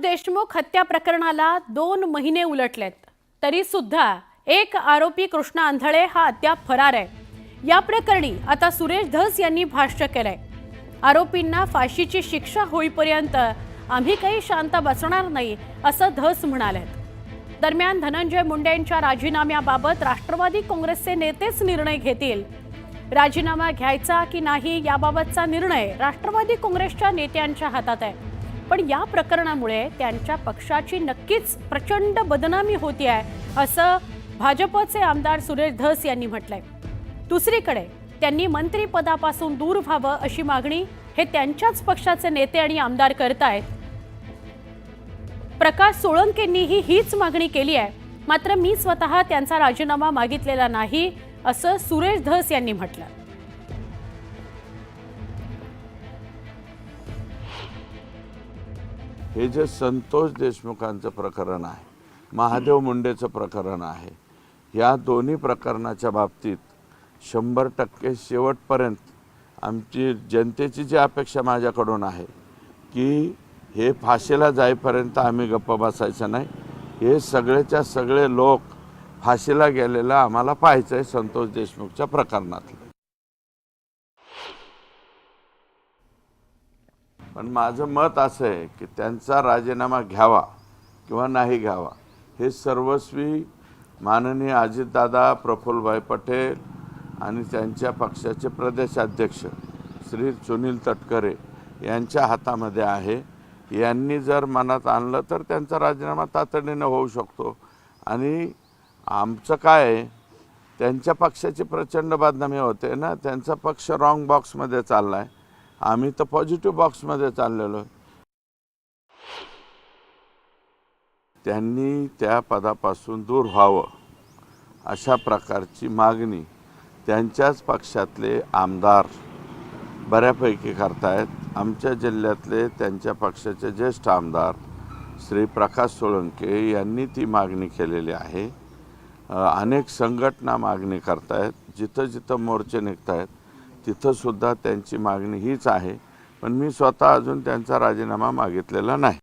देशमुख हत्या प्रकरणाला 2 महिने उलटलेत, तरी सुद्धा एक आरोपी कृष्णा आंधळे हा अद्याप फरार आहे। या प्रकरणी आता सुरेश धस यांनी भाष्य केलंय। आरोपींना फाशीची शिक्षा होईपर्यंत आम्ही काही शांत बसणार नाही असं धस म्हणाले। दरम्यान धनंजय मुंडेंच्या राजीनाम्याबाबत राष्ट्रवादी काँग्रेसचे नेतेच निर्णय घेतील। राजीनामा घ्यायचा की नाही याबाबतचा निर्णय राष्ट्रवादी काँग्रेसच्या नेत्यांच्या हातात आहे। पण या प्रकरणामुळे त्यांच्या पक्षाची नक्कीच प्रचंड बदनामी होती आहे असं भाजपचे आमदार सुरेश धस यांनी म्हटलंय। दुसरीकडे त्यांनी मंत्रिपदापासून दूर व्हावं अशी मागणी हे त्यांच्याच पक्षाचे नेते आणि आमदार करतायत। प्रकाश सोळंकेंनीही हीच मागणी केली आहे, मात्र मी स्वतः त्यांचा राजीनामा मागितलेला नाही असं सुरेश धस यांनी म्हटलं। हे जे संतोष देशमुखांचं प्रकरण आहे, महादेव मुंडेचं प्रकरण आहे, या दोन्ही प्रकरणाच्या बाबतीत 100% शेवटपर्यंत आमची जनतेची जी अपेक्षा माझ्याकडून आहे की हे फाशीला जाईपर्यंत आम्ही गप्प बसायचं नाही। हे सगळेच्या सगळे लोक फाशीला गेलेलं आम्हाला पाहायचं आहे संतोष देशमुखच्या प्रकरणात। पण माझं मत असं आहे की त्यांचा राजीनामा घ्यावा किंवा नाही घ्यावा हे सर्वस्वी माननीय अजितदादा, प्रफुल्लभाई पटेल आणि त्यांच्या पक्षाचे प्रदेशाध्यक्ष श्री सुनील तटकरे यांच्या हातामध्ये आहे। यांनी जर मनात आणलं तर त्यांचा राजीनामा तातडीने होऊ शकतो। आणि आमचं काय आहे, त्यांच्या पक्षाची प्रचंड बदनामी होते ना, त्यांचा पक्ष रॉंग बॉक्समध्ये चालला आहे, आम्ही तर पॉझिटिव्ह बॉक्समध्ये चाललेलो आहे। त्यांनी त्या पदापासून दूर व्हावं अशा प्रकारची मागणी त्यांच्याच पक्षातले आमदार बऱ्यापैकी करतायत। आमच्या जिल्ह्यातले त्यांच्या पक्षाचे ज्येष्ठ आमदार श्री प्रकाश सोळंके यांनी ती मागणी केलेली आहे। अनेक संघटना मागणी करतायत, जिथं जिथं मोर्चे निघतायत तिथंसुद्धा त्यांची मागणी हीच आहे। पण मी स्वतः अजून त्यांचा राजीनामा मागितलेला नाही।